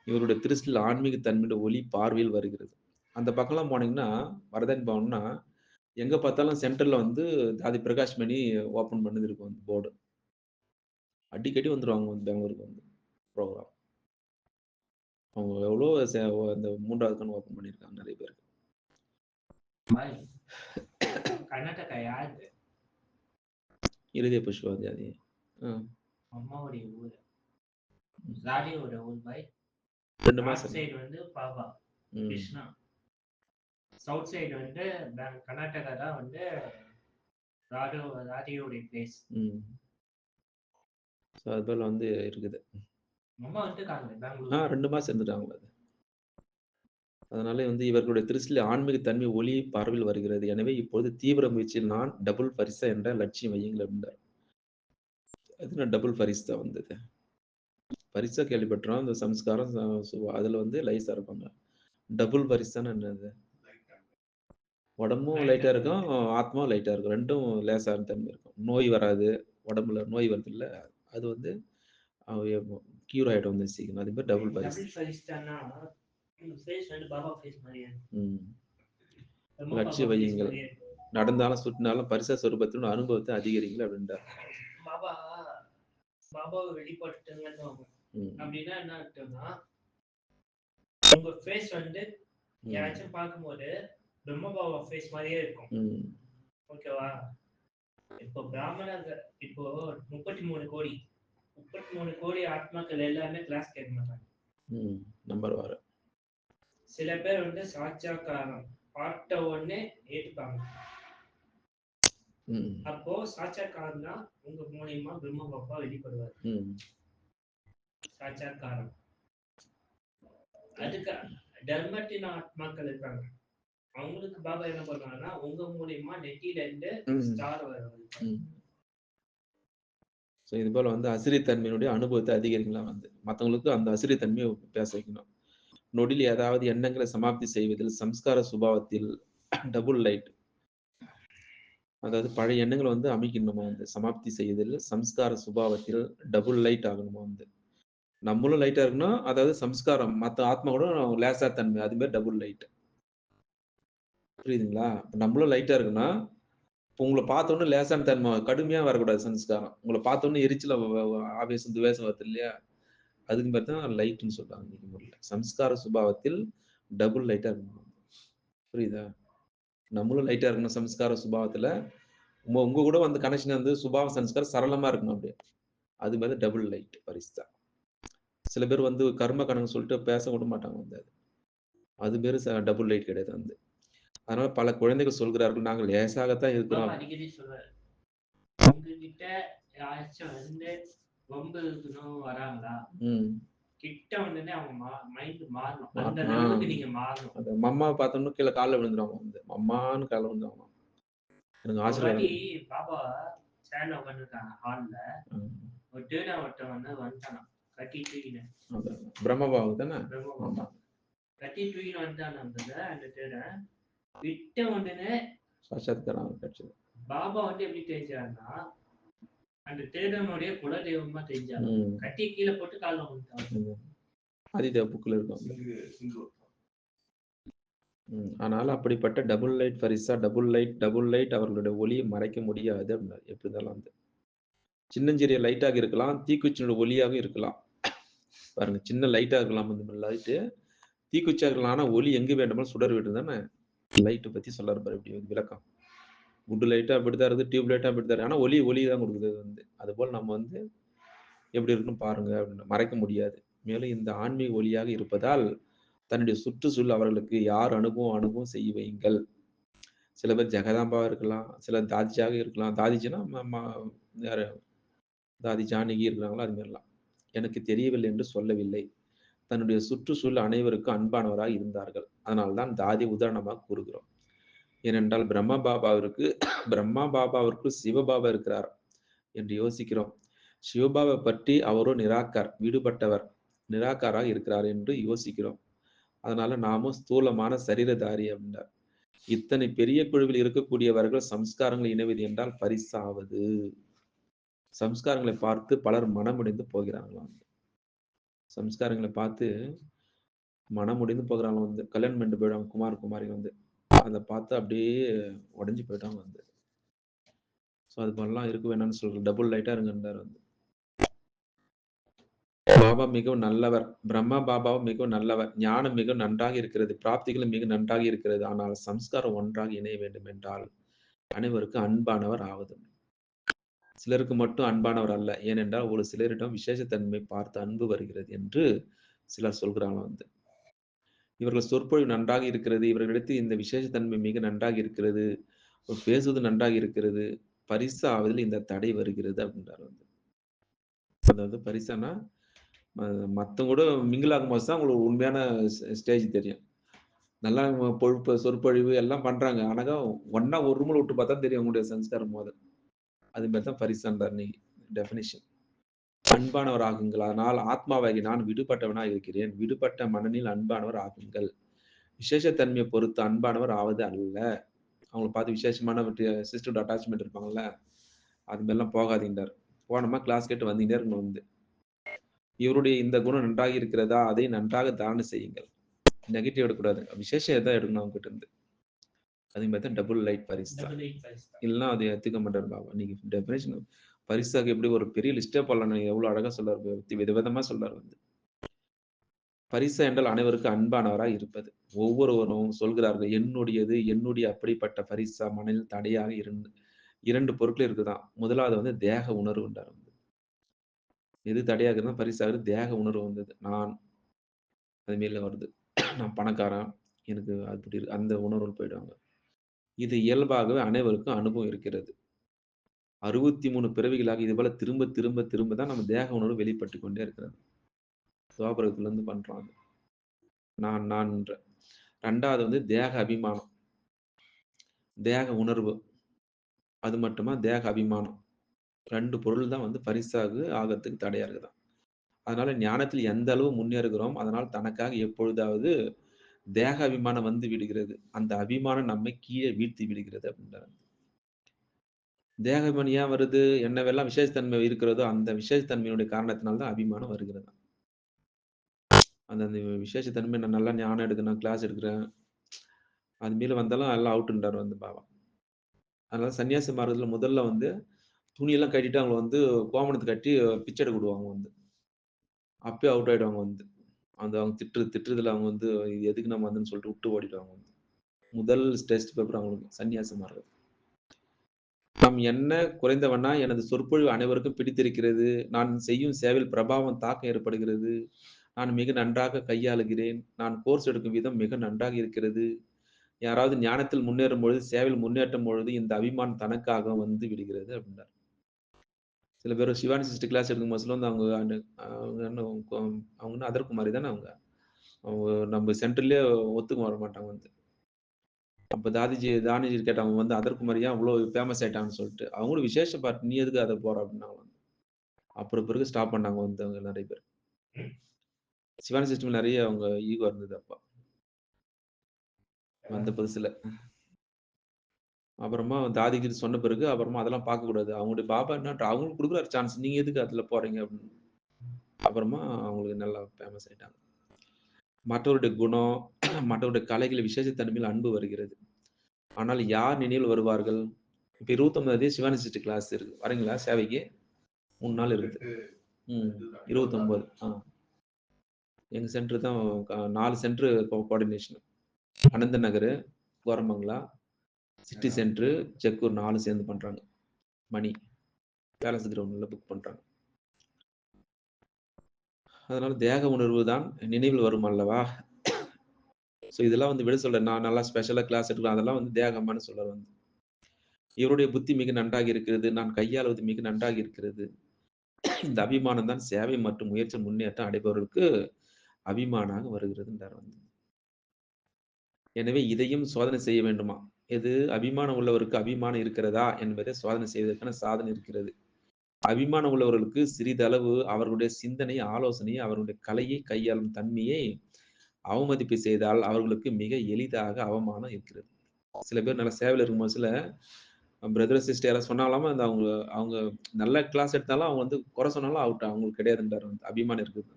S1: இவருடைய திருஷ்டியில் ஆன்மீக தன்மையோட ஒளி பார்வையில் வருகிறது. அந்த பக்கம்லாம் போனீங்கன்னா வரதன் பவன்னா எங்க பார்த்தாலும் சென்டர்ல வந்து தாதி பிரகாஷ் மணி ஓபன் பண்ணது இருக்கும் அந்த போர்டு. அடிக்கடி வந்துருவாங்க வந்து பெங்களூருக்கு வந்து ப்ரோக்ராம். அவங்க எவ்வளோ அந்த 3வது கண் ஓபன் பண்ணியிருக்காங்க நிறைய பேருக்கு.
S2: கர்நாடகா யாரு?
S1: இருதய புஷ்பாதி.
S2: அம்மாவுடைய ஊர். ராடியோட ஊர் பாய்.
S1: 2
S2: நார்த்
S1: மாசம்.
S2: சைடு வந்து பாபா கிருஷ்ணா. சவுத் சைடு வந்து கர்நாடகா தான் வந்து ராடியோடைய பிளேஸ்.
S1: ஸோ அது போல வந்து இருக்குது.
S2: அம்மா வந்துட்டாங்க பெங்களூர்.
S1: 2 மாசம் இருந்துட்டாங்களா அது. அதனால வந்து இவர்களுடைய திருஷ்டில ஆன்மீக தன்மை ஒளி பார்வையில் வருகிறது. எனவே இப்பொழுது தீவிர முயற்சியில் நான் டபுள் பரிசா என்ற லட்சியம் வையுங்கள் அப்படின்றார். அது டபுள் பரிசா வந்தது. பரிசா கேள்விப்பட்டோம். அந்த சம்ஸ்காரம் அதுல வந்து லைஸா இருப்பாங்க. டபுள் பரிசான்னு என்னது? உடம்பும் லைட்டா இருக்கும், ஆத்மாவும் லைட்டா இருக்கும். 2ம் லேசான தன்மை இருக்கும். நோய் வராது. உடம்புல நோய் வருது இல்ல, அது வந்து கியூர் ஆயிடும் வந்து சீக்கிரம். அது பேர் டபுள் பரிசா.
S2: டபுள் பரிசானா ஃபேஸ் வந்து பாபா ஃபேஸ் மாதிரியே.
S1: லட்சிய வையுங்கள். நடந்தாலும் சுட்டினாலும் பரிசா சொரூபத்தின் அனுபவத்தை அதிகரிங்கள் அப்படின்றார்.
S2: பாபாவை வெளிப்படுத்துங்கன்னு அப்படின்னா என்ன அர்த்தம்னா, உங்க ஃபேஸ் வந்து யாராச்சும் பார்க்கும்போது பிரம்ம பாபா ஃபேஸ் மாதிரியே இருக்கும். ஓகேவா? இப்போ பிராமணர்கள் இப்போ 33 கோடி ஆத்மாக்கள் எல்லாமே கிளாஸ் கேட்க மாட்டாங்க.
S1: நம்பர் வர
S2: சில பேர் வந்து சாட்சாக்காரம் பார்த்த உடனே ஏற்றுப்பாங்க. அப்போ சாட்சாக்காரம் தான் உங்க மூலியமா பிரம்ம பாபா வெளிப்படுவார். சாட்சாக்காரம். அதுக்கு தர்மத்தின் ஆத்மாக்கள் இருக்காங்க. அவங்களுக்கு பாபா என்ன பண்ணுவாங்கன்னா உங்க மூலியமா நெத்தியில இருந்து ஸ்டார் வரும்.
S1: ஸோ இது போல வந்து அசிரியத்தன்மையினுடைய அனுபவத்தை அதிகரிக்கலாம். வந்து மற்றவங்களுக்கு அந்த அசிரியத்தன்மையை பேச வைக்கணும். நொடியில் ஏதாவது எண்ணங்களை சமாப்தி செய்வதில் சம்ஸ்கார சுபாவத்தில் டபுள் லைட், அதாவது பழைய எண்ணங்களை வந்து அமைக்கணுமா வந்து சமாப்தி செய்வதில் சம்ஸ்கார சுபாவத்தில் டபுள் லைட் ஆகணுமா வந்து. நம்மளும் லைட்டா இருக்கணும், அதாவது சம்ஸ்காரம் மற்ற ஆத்மா கூட லேசா தன்மை, அது மாதிரி டபுள் லைட். புரியுதுங்களா? நம்மளும் லைட்டா இருக்குன்னா உங்களை பார்த்தோன்னு லேசான தன்மை, கடுமையா வரக்கூடாது சம்ஸ்காரம். உங்களை பார்த்தோன்னு எரிச்சல ஆவேசம் துவேஷம் வருது இல்லையா, அதுக்கு மாதிரி தான் லைட்னு சொல்றாங்க இன்னைக்கு முறையில். சம்ஸ்கார சுபாவத்தில் டபுள் லைட்டா இருக்கணும். புரியுதா? நம்மளும் லைட்டா இருக்கணும் சம்ஸ்கார சுபாவத்துல. உங்க கூட வந்து கனெக்ஷன் வந்து சுபாவ சம்ஸ்காரம் சரளமா இருக்கணும் அப்படியே. அது மாதிரி டபுள் லைட் பரிசா. சில பேர் வந்து கர்ம கணக்கு சொல்லிட்டு பேச விட மாட்டாங்க வந்து. அது பேரு டபுள் லைட் கிடையாது வந்து. அதனால பல குழந்தைகள் சொல்கிறார்கள், நாங்கள் லேசாகத்தான் இருக்கிறோம்.
S2: அடிக்கடி சொல்றாரு, உங்ககிட்ட யாராச்சும் வந்து வம்பு இருக்கணும் வராங்களா, கிட்ட உடனே அவங்க மைண்ட் மாறணும். அந்த லெவலுக்கு நீங்க மாறணும். அந்த
S1: மம்மாவை பார்த்தோம்னா கீழே காலில் விழுந்துருவாங்க வந்து. மம்மான்னு காலில் விழுந்துருவாங்க. எனக்கு ஆசீர்வாதம்.
S2: பாபா சேர்ல உட்காந்துருக்காங்க ஹால்ல. ஒரு டேடா ஒருத்தன் வந்து வந்துட்டானா கட்டி தூக்கினேன்.
S1: பிரம்மபாபு தானே?
S2: கட்டி தூக்கின்னு வந்துட்டான். அந்த டேடா விட்ட உடனே
S1: சாட்சாத்காரம் கிடைச்சது.
S2: பாபா வந்து எப்படி தெரிஞ்சாருன்னா அந்த தேடனுடைய குலதெய்வமா தெரிஞ்சாங்க. கட்டி கீழே போட்டு காலில் வந்துட்டாங்க.
S1: ஆதிதேவ புக்கில் இருக்கும். ஆனால் அப்படிப்பட்ட டபுள் லைட் பரிசா டபுள் லைட் அவர்களுடைய ஒளியை மறைக்க முடியாது அப்படின்னா எப்படி இருந்தாலும் வந்து சின்னஞ்சிறிய லைட்டாக இருக்கலாம், தீக்குச்சியோட ஒளியாக இருக்கலாம். பாருங்க, சின்ன லைட்டா இருக்கலாம், அந்த லைட்டு தீக்குச்சியாக இருக்கலாம். ஆனா ஒளி எங்க வேண்டுமாலும் சுடர் விட்டு தானே லைட்டை பத்தி சொல்றாரு பாரு. இப்படி விளக்கம் குட் லைட்டா அப்படித்தான் இருக்குது, டியூப் லைட்டா அப்படித்தான் இருக்கு. ஆனா ஒளி தான் கொடுக்குது வந்து. அது போல் நம்ம வந்து எப்படி இருக்குன்னு பாருங்க அப்படின்னு மறைக்க முடியாது. மேலும் இந்த ஆன்மீக ஒளியாக இருப்பதால் தன்னுடைய சுற்றுச்சூழல் அவர்களுக்கு யார் அனுபவம் செய்ய வையுங்கள். சில பேர் ஜெகதாம்பாவா இருக்கலாம், சிலர் தாதிஜாக இருக்கலாம். தாதிஜினா யாரு தாதி ஜானகி இருக்கிறாங்களோ அது மாதிரிலாம். எனக்கு தெரியவில்லை என்று சொல்லவில்லை. தன்னுடைய சுற்றுச்சூழல் அனைவருக்கும் அன்பானவராக இருந்தார்கள். அதனால்தான் தாதி உதாரணமாக கூறுகிறோம். ஏனென்றால் பிரம்மா பாபாவிற்கு சிவபாபா இருக்கிறார் என்று யோசிக்கிறோம். சிவபாபா பற்றி அவரோ விடுபட்டவர், நிராகாராக இருக்கிறார் என்று யோசிக்கிறோம். அதனால நாமும் ஸ்தூலமான சரீரதாரி அப்படின்றார். இத்தனை பெரிய குழுவில் இருக்கக்கூடியவர்கள் சம்ஸ்காரங்கள் இணைவது என்றால் பரிசாவது. சம்ஸ்காரங்களை பார்த்து பலர் மனமுடைந்து போகிறாங்களாம். சம்ஸ்காரங்களை பார்த்து மனமுடைந்து போகிறாங்க வந்து. கல்யாணம் பண்ணிட்டு போயிடுவாங்க குமாரி வந்து. அதை பார்த்து அப்படியே உடஞ்சி போயிட்டாங்க வந்து. ஸோ அது மாதிரிலாம் இருக்க வேணாம்னு சொல்றேன். டபுள் லைட்டா இருங்கன்றார் வந்து. பாபா மிகவும் நல்லவர். பிரம்மா பாபாவும் மிகவும் நல்லவர். ஞானம் மிக நன்றாக இருக்கிறது, பிராப்திகளும் மிக நன்றாக இருக்கிறது. ஆனால் சம்ஸ்காரம் ஒன்றாக இணைய வேண்டும் என்றால் அனைவருக்கும் அன்பானவர் ஆவது. சிலருக்கு மட்டும் அன்பானவர் அல்ல. ஏனென்றால் ஒரு சிலரிடம் விசேஷத்தன்மை பார்த்து அன்பு வருகிறது என்று சிலர் சொல்கிறாங்க வந்து. இவர்கள் சொற்பொழிவு நன்றாக இருக்கிறது. இவர்களிடத்தில் இந்த விசேஷத்தன்மை மிக நன்றாக இருக்கிறது. பேசுவது நன்றாக இருக்கிறது. பரிசு ஆவதில் இந்த தடை வருகிறது அப்படின்றார் வந்து. அதாவது பரிசானா மத்தவங்க கூட மிங்கிள் ஆகும்போது தான் உங்களுக்கு உண்மையான ஸ்டேஜ் தெரியும். நல்லா சொற்பொழிவு எல்லாம் பண்றாங்க. ஆனாக்கா ஒண்ணா ஒரு ரூம்ல விட்டு பார்த்தா தெரியும் உங்களுடைய சம்ஸ்காரம் மோதல். அது மாதிரி தான் பரிசான்றார் நீ டெஃபினிஷன். அன்பானவர் ஆகுங்கள். அதனால் ஆத்மாவாகி நான் விடுபட்டவனாக இருக்கிறேன். விடுபட்ட மனநில் அன்பானவர் ஆகுங்கள். விசேஷத்தன்மையை பொறுத்து அன்பானவர் ஆவது அல்ல. அவங்கள பார்த்து விசேஷமான சிஸ்டரோட அட்டாச்மெண்ட் இருப்பாங்கல்ல, அது மாதிரிலாம் போகாதீங்கன்றார். போனோமா கிளாஸ் கேட்டு வந்தீங்கன்னே இருக்கணும் வந்து. இவருடைய இந்த குணம் நன்றாக இருக்கிறதா, அதை நன்றாக தாரணை செய்யுங்கள். நெகட்டிவ் எடுக்கக்கூடாது. விசேஷம் எதாவது எடுக்கணும் அவங்க கிட்ட இருந்து. அதே மாதிரி தான் டபுள் லைட் பரிசா. இல்லைன்னா அதை ஏற்றுக்க மாட்டார் பாபா. நீங்க டெஃபினேஷன் பரிசாக்கு எப்படி ஒரு பெரிய லிஸ்டே போடலாம். எவ்வளவு அழகா சொல்றாரு, விதவிதமா சொல்றாரு வந்து. பரிசா என்றால் அனைவருக்கும் அன்பானவராய் இருப்பது. ஒவ்வொருவரும் சொல்கிறார்கள், என்னுடையது, என்னுடைய அப்படிப்பட்ட பரிசா மனதில் தடையாக 2 பொருட்கள் இருக்குதான். முதலாவது வந்து தேக உணர்வுன்றார் வந்து. எது தடையாக இருக்குன்னா பரிசாக தேக உணர்வு வந்தது. நான் அது மேல வருது. நான் பணக்காரன், எனக்கு அப்படி அந்த உணர்வு போயிடுவாங்க. இது இயல்பாகவே அனைவருக்கும் அனுபவம் இருக்கிறது. 63 பிறவிகளாக இதுபோல திரும்ப திரும்ப திரும்ப தான் நம்ம தேக உணர்வு வெளிப்பட்டு கொண்டே இருக்கிறது. துவாபரத்திலிருந்து பண்றோம் அது. நான்ன்ற. 2வது வந்து தேக அபிமானம். தேக உணர்வு. அது மட்டுமா தேக அபிமானம். 2 பொருள் தான் வந்து பரிசாகு ஆகறதுக்கு தடையா இருக்குதாம். அதனால ஞானத்தில் எந்த அளவு முன்னேறுகிறோம், அதனால் தனக்காக எப்பொழுதாவது தேக அபிமானம் வந்து விடுகிறது. அந்த அபிமானம் நம்மை கீழே வீழ்த்தி விடுகிறது அப்படின்றார். தேக அபிமானம் ஏன் வருது? என்னவெல்லாம் விசேஷத்தன்மை இருக்கிறதோ, அந்த விசேஷத்தன்மையினுடைய காரணத்தினால தான் அபிமானம் வருகிறது. அந்த அந்த விசேஷத்தன்மை நான் நல்லா ஞானம் எடுக்கிறேன், கிளாஸ் எடுக்கிறேன். அது மேல வந்தாலும் எல்லாம் அவுட்ன்றார் வந்து பாபா. அதனால சன்னியாசி மார்க்கத்துல முதல்ல வந்து துணியெல்லாம் கட்டிட்டு அவங்கள வந்து கோமணத்தை கட்டி பிச்சை எடுக்க விடுவாங்க வந்து. அப்பயே அவுட் ஆயிடுவாங்க வந்து. அந்த அவங்க திட்டுறதுல அவங்க வந்து இது எதுக்கு நம்ம வந்துன்னு சொல்லிட்டு விட்டு ஓடிடுவாங்க வந்து. முதல் டெஸ்ட் பேப்பர் அவங்களுக்கு சன்னியாசி மார்க்கம். நாம் என்ன குறைந்தவனா எனது சொற்பொழிவு அனைவருக்கும் பிடித்திருக்கிறது. நான் செய்யும் சேவையில் பிரபாவம் தாக்கம் ஏற்படுகிறது. நான் மிக நன்றாக கையாளுகிறேன். நான் கோர்ஸ் எடுக்கும் விதம் மிக நன்றாக இருக்கிறது. யாராவது ஞானத்தில் முன்னேறும் பொழுது, சேவையில் முன்னேற்றும் பொழுது இந்த அபிமானம் தனக்காக வந்து விடுகிறது அப்படின்றார். சில பேர் சிவானி சிஸ்டர் கிளாஸ் எடுக்கும் போதுல வந்து அவங்க அதர்குமாரி தானே அவங்க. அவங்க நம்ம சென்டர்லயே ஒத்துக்க வர மாட்டாங்க வந்து. அப்ப தானிஜி கேட்டாங்க வந்து அதர்குமாரி ஏன் அவ்வளோ ஃபேமஸ் ஆயிட்டாங்கன்னு சொல்லிட்டு. அவங்களும் விசேஷ பார்ட் நீ எதுக்கு அதை போற அப்படின்னாங்க. அப்புறம் பிறகு ஸ்டாப் பண்ணாங்க வந்து அவங்க நிறைய பேர். சிவானி சிஸ்டம் நிறைய அவங்க ஈகோ இருந்தது அப்ப. வந்த புதுசுல. அப்புறமா தாதிகிரி சொன்ன பிறகு அப்புறமா அதெல்லாம் பார்க்கக்கூடாது. அவங்களுடைய பாபா என்ன அவங்களுக்கு குடுக்குறாரு சான்ஸ். நீங்க எதுக்கு அதுல போறீங்க அப்படின்னு. அப்புறமா அவங்களுக்கு நல்லா ஃபேமஸ் ஆயிட்டாங்க. மற்றவருடைய குணம், மற்றவருடைய கலைகள் விசேஷத்தன்மையில் அன்பு வருகிறது. ஆனால் யார் நினைவில் வருவார்கள்? இப்ப 29 சிவானி சிஸ்டர் கிளாஸ் இருக்கு. வரீங்களா சேவைக்கு? 3 நாள் இருக்குது. 29. எங்க சென்டர் தான் 4 சென்டர் கோஆர்டினேஷன். அனந்த நகர், கோரமங்கலா, சிட்டி சென்டர், செக்கூர் 4 சேர்ந்து பண்றாங்க. மணி பேலன்ஸ் கிரவுண்ட்ல புக் பண்றாங்க. அதனால தேக உணர்வு தான் நினைவில் வரும் அல்லவா? ஸோ இதெல்லாம் வந்து விட சொல்றேன். நான் நல்லா ஸ்பெஷலா கிளாஸ் எடுக்கலாம். அதெல்லாம் வந்து தேகமான்னு சொல்றாரு வந்து. இவருடைய புத்தி மிக நன்றாக இருக்கிறது. நான் கையாளுவது மிக நன்றாக இருக்கிறது. இந்த அபிமானம் தான் சேவை மற்றும் முயற்சி முன்னேற்றம் அடைபவர்களுக்கு அபிமானாக வருகிறதுன்றார் வந்து. எனவே இதையும் சோதனை செய்ய வேண்டுமா? எது அபிமானம் உள்ளவருக்கு அபிமானம் இருக்கிறதா என்பதை சோதனை செய்வதற்கான சாதனை இருக்கிறது. அபிமானம் உள்ளவர்களுக்கு சிறிதளவு அவர்களுடைய சிந்தனை, ஆலோசனை, அவர்களுடைய கலையை கையாளும் தன்மையை அவமதிப்பு செய்தால் அவர்களுக்கு மிக எளிதாக அவமானம் இருக்கிறது. சில பேர் நல்ல சேவையில இருக்கும்போது சில பிரதர் சிஸ்டர் யாராவது சொன்னாலாமா அந்த அவங்க அவங்க நல்ல கிளாஸ் எடுத்தாலும் அவங்க வந்து குறை சொன்னாலும் அவுட் அவங்களுக்கு கிடையாதுன்றார் வந்து. அபிமானம் இருக்குது.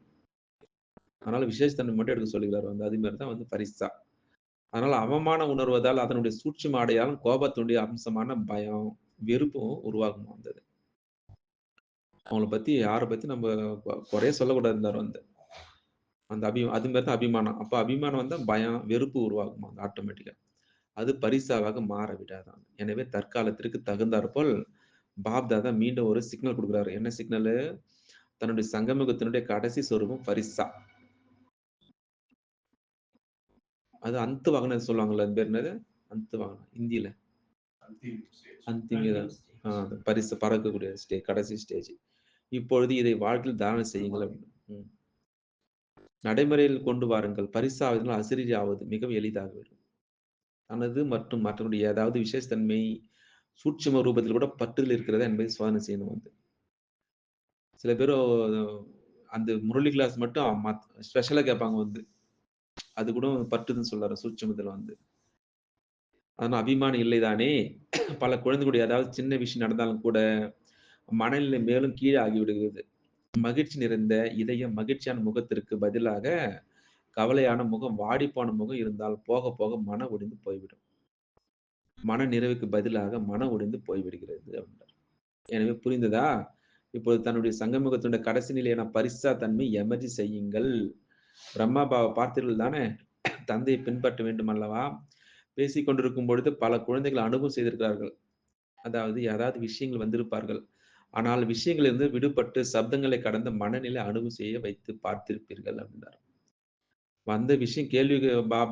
S1: அதனால விசேஷத்தன்மை மட்டும் எடுக்க சொல்லுகிறார் வந்து. அதே மாதிரி தான் வந்து பரிசா. அதனால அவமானம் உணர்வதால் அதனுடைய சூட்சும அடையாளம் கோபத்தினுடைய அம்சமான பயம், வெறுப்பும் உருவாகுமா வந்தது. அவங்கள பத்தி யார பத்தி நம்ம குறைய சொல்லக்கூடாதுன்றார் வந்து. அந்த அது மாரி தான் அபிமானம். அப்ப அபிமானம் வந்தா பயம், வெறுப்பு உருவாகுமா ஆட்டோமேட்டிக்கா. அது பரிசாவாக மாற விடாதான். எனவே தற்காலத்திற்கு தகுந்தாற்போல் பாப்தாதா மீண்டும் ஒரு சிக்னல் கொடுக்குறாரு. என்ன சிக்னலு? தன்னுடைய சங்கமுகத்தினுடைய கடைசி சொரூபம் பரிசா. அது அந்து வாகனம் சொல்லுவாங்கல்ல, அது பேர் என்னது? அந்து வாகனம் ஹிந்தியில. அந்திங்க பரிசு பறக்கக்கூடிய ஸ்டேஜ், கடைசி ஸ்டேஜ். இப்பொழுது இதை வாழ்க்கையில் தானம் செய்யுங்கள் அப்படின்னு. நடைமுறையில் கொண்டு வாருங்கள். பரிசாவதினால் அசிரிஜி ஆவது மிகவும் எளிதாகிவிடும். தனது மற்றும் மற்றவருடைய ஏதாவது விசேஷத்தன்மை சூட்சும ரூபத்தில் கூட பற்றுதல் இருக்கிறதா என்பதை சோதனை செய்யணும் வந்து. சில பேர் அந்த முரளி கிளாஸ் மட்டும் ஸ்பெஷலா கேட்பாங்க வந்து. அது கூட பற்றுதுன்னு சொல்றாரு சூட்சுமத்துல வந்து. ஆனா அபிமானம் இல்லைதானே. பல குழந்தைகளுடைய ஏதாவது சின்ன விஷயம் நடந்தாலும் கூட மனநிலை மேலும் கீழே ஆகிவிடுகிறது. மகிழ்ச்சி நிறைந்த இதயம் மகிழ்ச்சியான முகத்திற்கு பதிலாக கவலையான முகம், வாடிப்போன முகம் இருந்தால் போக போக மன ஒடிந்து போய்விடும். மன நிறைவுக்கு பதிலாக மன ஒடிந்து போய்விடுகிறது அப்படின்றார். எனவே புரிந்ததா? இப்போது தன்னுடைய சங்கமுகத்தினுடைய கடைசி நிலையான பரிசா தன்மை எமர்ஜி செய்யுங்கள். பிரம்மா பாபா பார்த்தீர்கள் தானே? தந்தையை பின்பற்ற வேண்டும் அல்லவா? பேசிக் கொண்டிருக்கும் பொழுது பல குழந்தைகள் அனுபவம் செய்திருக்கிறார்கள். அதாவது ஏதாவது விஷயங்கள் வந்திருப்பார்கள். ஆனால் விஷயங்களிலிருந்து விடுபட்டு சப்தங்களை கடந்த மனநிலை அனுபவம் செய்ய வைத்து பார்த்திருப்பீர்கள் அப்படின்றார். வந்த விஷயம் கேள்வி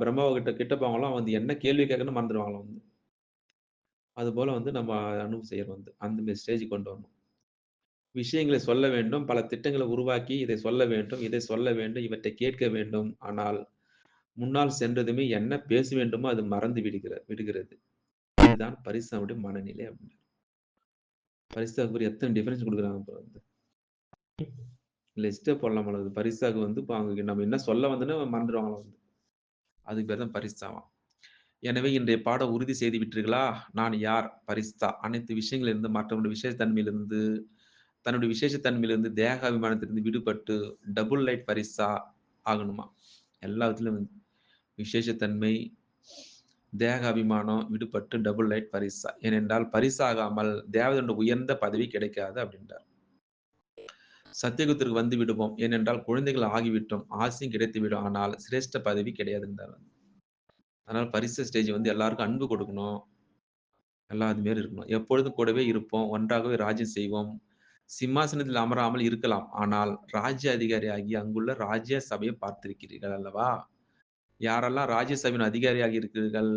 S1: பிரம்மாவ கிட்ட போவாங்களாம், வந்து என்ன கேள்வி கேட்கணும்னு மறந்துடுவாங்களாம் வந்து. அதுபோல வந்து நம்ம அனுபவம் செய்யறோம் வந்து. அந்த ஸ்டேஜுக்கு கொண்டு வரணும். விஷயங்களை சொல்ல வேண்டும். பல திட்டங்களை உருவாக்கி இதை சொல்ல வேண்டும், இதை சொல்ல வேண்டும், இவற்றை கேட்க வேண்டும். ஆனால் முன்னால் சென்றதுமே என்ன பேச வேண்டுமோ அது மறந்து விடுகிறது. இதுதான் பரிசாவுடைய மனநிலை அப்படின்னு. பரிசாவுக்கு எத்தனை டிஃபரன்ஸ் கொடுக்குறாங்க இப்போ வந்து. லிஸ்ட்டே போடலாம் போல. பரிசாக்கு வந்து இப்போ அவங்க நம்ம என்ன சொல்ல வந்தோன்னு மறந்துடுவாங்களாம் வந்து. அதுக்கு பேர் தான் பரிசாவாம். எனவே இன்றைய பாடம் உறுதி செய்து விட்டீர்களா? நான் யார்? பரிஸ்தா. அனைத்து விஷயங்களிலிருந்து மற்றவருடைய விசேஷத்தன்மையிலிருந்து தன்னுடைய விசேஷத்தன்மையிலிருந்து தேகாபிமானத்திலிருந்து விடுபட்டு டபுள் லைட் பரிசா ஆகணுமா? எல்லா விதத்திலும் வந்து விசேஷத்தன்மை, தேக அபிமானம் விடுபட்டு டபுள் லைட் பரிசா. ஏனென்றால் பரிசாகாமல் தேவதனுடைய உயர்ந்த பதவி கிடைக்காது அப்படின்றார். சத்தியுகத்திற்கு வந்து விடுவோம். ஏனென்றால் குழந்தைகள் ஆகிவிட்டோம். ஆசையும் கிடைத்துவிடும். ஆனால் சிரேஷ்ட பதவி கிடையாதுன்றார். அதனால பரிசு ஸ்டேஜ் வந்து எல்லாருக்கும் அன்பு கொடுக்கணும். எல்லாம் அது மாரி இருக்கணும். எப்பொழுதும் கூடவே இருப்போம். ஒன்றாகவே ராஜ்யம் செய்வோம். சிம்மாசனத்தில் அமராமல் இருக்கலாம். ஆனால் ராஜ்ய அதிகாரியாகி அங்குள்ள ராஜ்ய சபையை பார்த்திருக்கிறீர்கள் அல்லவா? யாரெல்லாம் ராஜ்ய சபையின் அதிகாரியாகி இருக்கிறீர்கள்?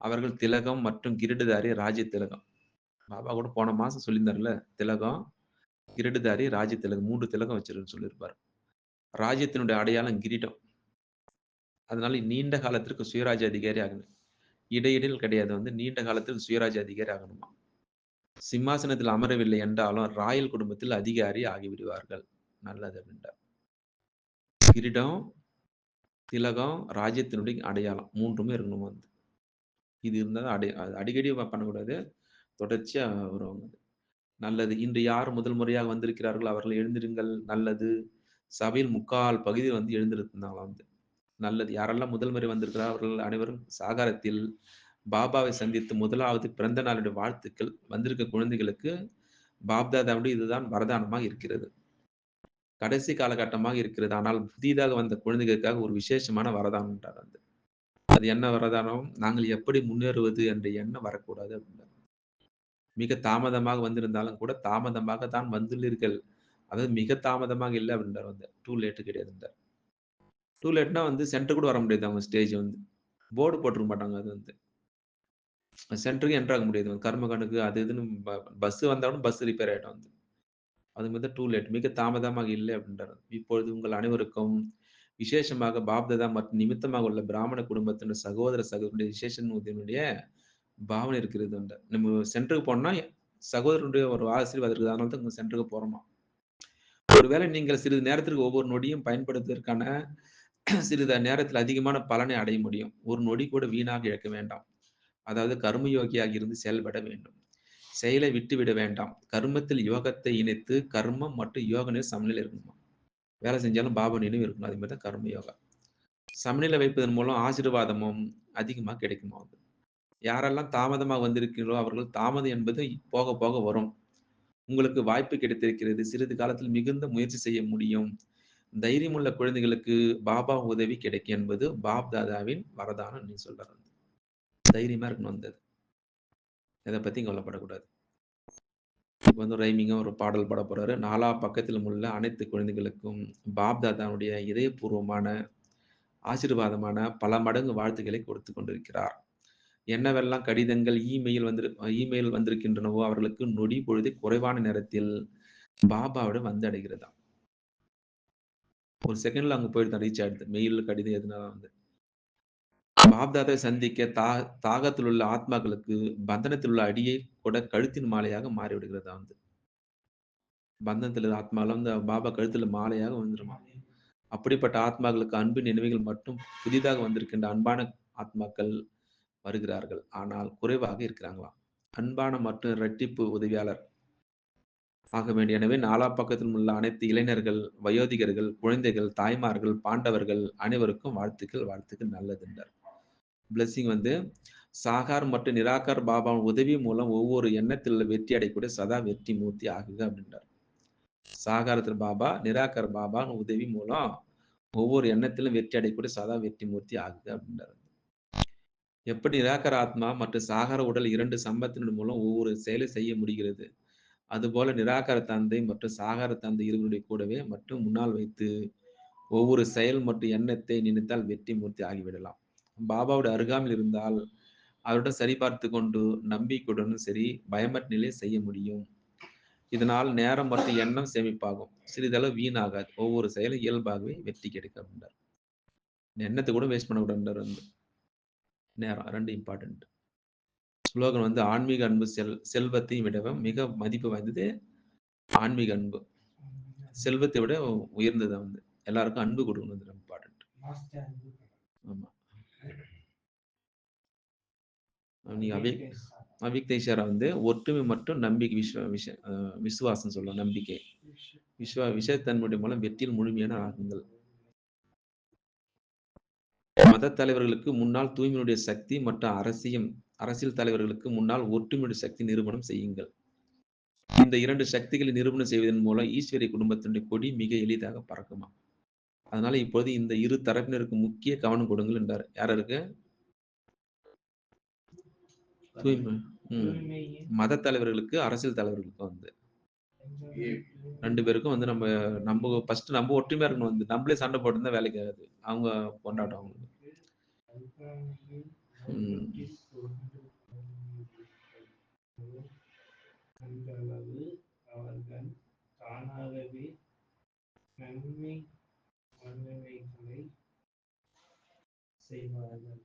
S1: அவர்கள் திலகம் மற்றும் கிரீடதாரி ராஜ்ய திலகம். பாபா கூட போன மாசம் சொல்லியிருந்தார்ல. திலகம், கிரீடதாரி, ராஜ்ய திலகம் 3 திலகம் வச்சிருக்குன்னு சொல்லியிருப்பார். ராஜ்யத்தினுடைய அடையாளம் கிரீடம். அதனால நீண்ட காலத்திற்கு சுயராஜ்ய அதிகாரி ஆகணும். இடையிடையில் கிடையாது வந்து நீண்ட காலத்தில் சுயராஜ்ய அதிகாரி ஆகணுமா. சிம்மாசனத்தில் அமரவில்லை என்றாலும் ராயல் குடும்பத்தில் அதிகாரி ஆகிவிடுவார்கள். நல்லது அப்படின்றார். கிரீடம், திலகம், ராஜ்யத்தினுடைய அடையாளம் 3மே இருக்கணும் வந்து. இது இருந்தா அடிக்கடி பண்ணக்கூடாது. தொடர்ச்சியா வருவாங்க. நல்லது. இன்று யார் முதல் முறையாக வந்திருக்கிறார்கள் அவர்கள் எழுந்திருங்கள். நல்லது. சபையில் 3/4 பகுதி வந்து எழுந்திருந்தாங்களாம் வந்து. நல்லது. யாரெல்லாம் முதல் முறை வந்திருக்கிறார்கள் அவர்கள் அனைவரும் சாகாரத்தில் பாபாவை சந்தித்து முதலாவது பிறந்த நாளுடைய வாழ்த்துக்கள். வந்திருக்க குழந்தைகளுக்கு பாப்தாதாவுடைய இதுதான் வரதானமாக இருக்கிறது. கடைசி காலகட்டமாக இருக்கிறது. ஆனால் புதிதாக வந்த குழந்தைகளுக்காக ஒரு விசேஷமான வரதானம் என்றார் வந்து. அது என்ன வரதானம்? நாங்கள் எப்படி முன்னேறுவது என்ற எண்ணம் வரக்கூடாது அப்படின்றார். மிக தாமதமாக வந்திருந்தாலும் கூட தாமதமாக தான் வந்துள்ளீர்கள். அதாவது மிக தாமதமாக இல்ல அப்படின்றார் வந்து. டூ லேட் கிடையாதுன்றார். டூ லேட்னா வந்து சென்டர் கூட வர முடியாது அவங்க ஸ்டேஜ் வந்து. போர்டு போட்டுருக்க மாட்டாங்க அது வந்து. சென்டருக்கு என்டர் ஆக முடியாது. கர்மகாண்டுக்கு அது இதுன்னு பஸ் வந்தாலும் பஸ் ரிப்பேர் ஆயிடும் வந்து. அது மாதிரி தான் டூ லேட். மிக தாமதமாக இல்லை அப்படின்றார். இப்பொழுது உங்கள் அனைவருக்கும் விசேஷமாக பாப்தாதா மற்றும் நிமித்தமாக உள்ள பிராமண குடும்பத்தின் சகோதர சகோதரிய விசேஷனுடைய பாவனை இருக்கிறது உண்டு. நம்ம சென்டருக்கு போனோம்னா சகோதரனுடைய ஒரு ஆசீர்வாதம் இருக்குது. அதனால தான் சென்டருக்கு போறோமா. ஒருவேளை நீங்கள் சிறிது நேரத்திற்கு ஒவ்வொரு நொடியும் பயன்படுத்துவதற்கான சிறிது நேரத்தில் அதிகமான பலனை அடைய முடியும். ஒரு நொடி கூட வீணாக இழக்க வேண்டாம். அதாவது கர்மயோகியாக இருந்து செயல்பட வேண்டும். செயலை விட்டுவிட வேண்டாம். கர்மத்தில் யோகத்தை இணைத்து கர்மம் மற்றும் யோக சமநிலை இருக்கணுமா. வேலை செஞ்சாலும் பாபா நினைவு இருக்கணும். அது மாதிரி தான் கர்ம யோகா. சமநிலை வைப்பதன் மூலம் ஆசீர்வாதமும் அதிகமாக கிடைக்குமா. யாரெல்லாம் தாமதமாக வந்திருக்கிறீர்களோ அவர்கள் தாமதம் என்பது போக போக வரும். உங்களுக்கு வாய்ப்பு கிடைத்திருக்கிறது. சிறிது காலத்தில் மிகுந்த முயற்சி செய்ய முடியும். தைரியமுள்ள குழந்தைகளுக்கு பாபா உதவி கிடைக்கும் என்பது பாப் தாதாவின் வரதானம் சொல்றாரு. தைரியமா இருக்கணும் வந்தது. எதை பத்தியும் கவலைப்படக்கூடாது. இப்போ வந்து ரைமிங்கா ஒரு பாடல் பாட போறாரு. நாலா பக்கத்திலும் உள்ள அனைத்து குழந்தைகளுக்கும் பாப்தாதாவுடைய இதயபூர்வமான, ஆசீர்வாதமான பல மடங்கு வாழ்த்துக்களை கொடுத்துக் கொண்டிருக்கிறார். என்னவெல்லாம் கடிதங்கள், இமெயில் வந்திருக்கின்றனவோ அவர்களுக்கு நொடி பொழுது குறைவான நேரத்தில் பாபாவிடம் வந்து அடைகிறதாம். ஒரு செகண்ட்ல அங்க போயிடுதான், ரீச் ஆயிடுது. மெயில், கடிதம் எதுனாலும் வந்து. பாப்தாதை சந்திக்க தாகத்தில் உள்ள ஆத்மாக்களுக்கு பந்தனத்தில் உள்ள அடியை கூட கழுத்தின் மாலையாக மாறிவிடுகிறதா வந்து. பந்தனத்தில் ஆத்மாலாம் வந்து பாபா கழுத்துல மாலையாக வந்துருமா. அப்படிப்பட்ட ஆத்மாக்களுக்கு அன்பின் நினைவுகள் மட்டும் புதிதாக வந்திருக்கின்ற அன்பான ஆத்மாக்கள் வருகிறார்கள். ஆனால் குறைவாக இருக்கிறாங்களாம். அன்பான மற்றும் இரட்டிப்பு உதவியாளர் ஆக வேண்டிய. எனவே நாலா பக்கத்திலும் உள்ள அனைத்து இளைஞர்கள், வயோதிகர்கள், குழந்தைகள், தாய்மார்கள், பாண்டவர்கள் அனைவருக்கும் வாழ்த்துக்கள் நல்லது என்றார். பிளெஸிங் வந்து சாகார் மற்றும் நிராகார் பாபாவின் உதவி மூலம் ஒவ்வொரு எண்ணத்தில் வெற்றி அடையக்கூடிய சதா வெற்றி மூர்த்தி ஆகுக அப்படின்றார். சாகாரத்தில் பாபா, நிராகார் பாபா உதவி மூலம் ஒவ்வொரு எண்ணத்திலும் வெற்றி அடையக்கூடிய சதா வெற்றி மூர்த்தி ஆகுக அப்படின்றார். எப்படி நிராகார ஆத்மா மற்றும் சாகார உடல் 2 சம்பத்தின் மூலம் ஒவ்வொரு செயலை செய்ய முடிகிறது, அதுபோல நிராகார தந்தை மற்றும் சாகார தந்தை இருவருடைய கூடவே மற்றும் முன்னால் வைத்து ஒவ்வொரு செயல் மற்றும் எண்ணத்தை நினைத்தால் வெற்றி மூர்த்தி ஆகிவிடலாம். பாபாவுடைய அருகாமையில் இருந்தால் அவருடன் சரிபார்த்து கொண்டு நம்பிக்கையுடனும் சரி பயமற்ற நிலையை செய்ய முடியும். இதனால் நேரம் மற்றும் எண்ணம் சேமிப்பாகும். சிறிதளவு வீணாகாது. ஒவ்வொரு செயலும் இயல்பாகவே வெற்றி கிடைக்கும் அப்படின்றார். எண்ணத்தை கூட வேஸ்ட் பண்ணக்கூடாது. வந்து நேரம் 2 இம்பார்ட்டன்ட். ஸ்லோகன் வந்து ஆன்மீக அன்பு செல்வத்தையும் விடவும் மிக மதிப்பு வாய்ந்தது ஆன்மீக அன்பு. செல்வத்தை விட உயர்ந்தது வந்து. எல்லாருக்கும் அன்பு கொடுக்கணும். இம்பார்ட்டன்ட். ஆமா. நீங்க அவிக்தேஸ்வரா வந்து ஒற்றுமை மற்றும் நம்பிக்கை விசுவாசம் சொல்லுவோம். நம்பிக்கை விஷயத்தன்மையுடைய மூலம் வெற்றியில் முழுமையான ஆகுங்கள். மத தலைவர்களுக்கு முன்னால் தூய்மையுடைய சக்தி மற்றும் அரசியல் தலைவர்களுக்கு முன்னால் ஒற்றுமையுடைய சக்தி நிரூபணம் செய்யுங்கள். இந்த 2 சக்திகளை நிரூபணம் செய்வதன் மூலம் ஈஸ்வரிய குடும்பத்தினுடைய கொடி மிக எளிதாக பறக்குமா. அதனால இப்போது இந்த இரு தரப்பினருக்கு முக்கிய கவனம் கொடுங்கள் என்றார். யாருக்கு? தூய்மை. மத தலைவர்களுக்கு, அரசியல் தலைவர்களுக்கு வந்து 2 பேருக்கும் வந்து நம்ம ஃபர்ஸ்ட் நம்ம ஒற்றுமையா இருக்கணும். வந்து நம்மளே சண்டை போட்டுருந்தா வேலைக்கு ஆகாது. அவங்க கொண்டாட்டம் அவங்களுக்கு.
S2: அந்த அளவு அவர்கள் தானாகவே நன்மைகளை செய்வார்கள்.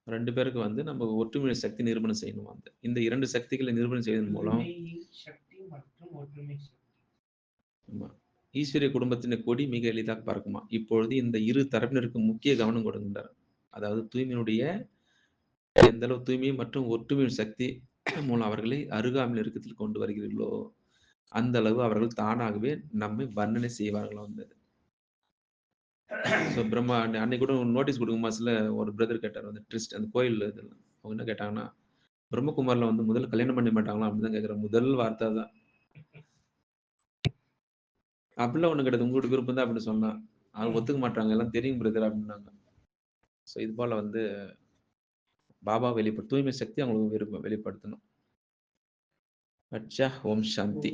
S1: 2 பேருக்கு வந்து நம்ம ஒற்றுமை சக்தி நிரூபணம் செய்யணும். வந்து இந்த 2 சக்திகளை நிரூபணம் செய்வதன் மூலம்
S2: சக்தி மற்றும் ஒற்றுமை சக்தி.
S1: ஈஸ்வரிய குடும்பத்தின் கொடி மிக எளிதாக பறக்குமா. இப்பொழுது இந்த இரு தரப்பினருக்கு முக்கிய கவனம் கொடுக்கின்றார். அதாவது தூய்மையினுடைய எந்த அளவு தூய்மை மற்றும் ஒற்றுமையின் சக்தி மூலம் அவர்களை அருகாமையில் இருக்கத்தில் கொண்டு வருகிறீர்களோ அந்த அளவு அவர்கள் தானாகவே நம்மை வர்ணனை செய்வார்கள். வந்தது பிரம்மா அன்னைக்கு கூட நோட்டீஸ் கொடுக்கும் மாசத்துல ஒரு பிரதர் கேட்டார் வந்து ட்ரிஸ்ட் அந்த கோயில் இதில். அவங்க என்ன கேட்டாங்கன்னா, பிரம்மகுமாரில் வந்து முதல்ல கல்யாணம் பண்ண மாட்டாங்களா அப்படிதான் கேட்குறேன். முதல் வார்த்தை தான். அப்படிலாம் ஒண்ணு கிடையாது. உங்களோட விருப்பம் தான் அப்படின்னு சொன்னா அவங்க ஒத்துக்க மாட்டாங்க. எல்லாம் தெரியும் பிரதர் அப்படின்னாங்க. ஸோ இது போல வந்து பாபா தூய்மை சக்தி அவங்களுக்கு வெளிப்படுத்தணும். அச்சா. ஓம் சாந்தி.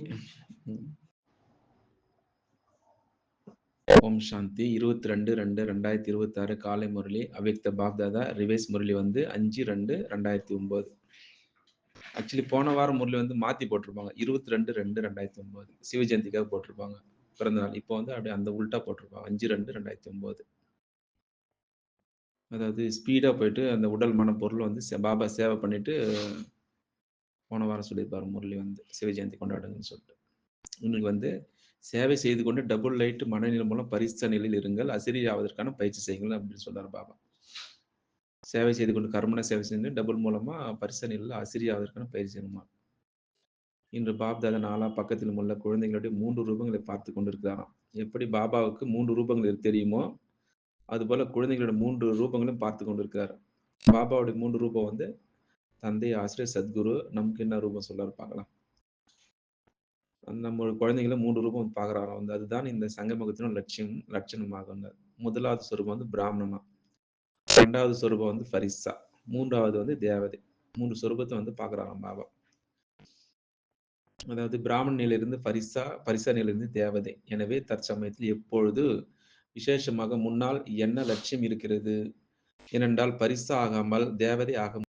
S1: ஓம் சாந்தி. 22/2/2026 காலை முரளி அவ்யக்த பாப்தாதா ரிவைஸ் முரளி வந்து 5/2/2009. ஆக்சுவலி போன வாரம் முரளி வந்து மாத்தி போட்டிருப்பாங்க. 22/2/2009 சிவ ஜெயந்திக்காக போட்டிருப்பாங்க பிறந்தநாள். இப்போ வந்து அப்படியே அந்த உல்ட்டா போட்டிருப்பாங்க 5/2/2009. அதாவது ஸ்பீடா போயிட்டு அந்த உடல் மன பொருள் வந்து பாபா சேவை பண்ணிட்டு போன வாரம் சொல்லியிருப்பாரு முரளி வந்து சிவ ஜெயந்தி கொண்டாடுங்கன்னு சொல்லிட்டு. இன்னைக்கு வந்து சேவை செய்து கொண்டு டபுள் லைட் மனநிலை மூலம் பரிச நிலையில் இருங்கள், அசிரிய ஆவதற்கான பயிற்சி செய்யுங்கள் அப்படின்னு சொல்றாரு பாபா. சேவை செய்து கொண்டு கர்மன சேவை செஞ்சு டபுள் மூலமா பரிச நிலையில் அசிரிய ஆவதற்கான பயிற்சி செய்யணுமா. இன்று பாப்தாதா நாலா பக்கத்தில் உள்ள குழந்தைகளுடைய 3 ரூபங்களை பார்த்து கொண்டிருக்கிறாராம். எப்படி பாபாவுக்கு 3 ரூபங்கள் தெரியுமோ அதுபோல குழந்தைகளோட 3 ரூபங்களும் பார்த்து கொண்டிருக்கிறார். பாபாவுடைய 3 ரூபம் வந்து தந்தை, ஆசிரியர், சத்குரு. நமக்கு என்ன ரூபம் சொல்றாரு பார்க்கலாம். நம்ம குழந்தைகளை 3 ரூபம் பார்க்குறாராம். வந்து அதுதான் இந்த சங்கமகத்தின் லட்சணமாக. முதலாவது சொரூபம் வந்து பிராமணனா. 2வது சொரூபம் வந்து ஃபரிஸ்தா. 3வது வந்து தேவதை. 3 சொரூபத்த வந்து பார்க்குறாங்க பாபா. அதாவது பிராமண நிலையிலிருந்து ஃபரிஸ்தா, ஃபரிஸ்தா நிலையிலிருந்து தேவதை. எனவே தற்சமயத்தில் எப்பொழுது விசேஷமாக முன்னால் என்ன லட்சியம் இருக்கிறது? ஏனென்றால் பரிசா ஆகாமல் தேவதை ஆக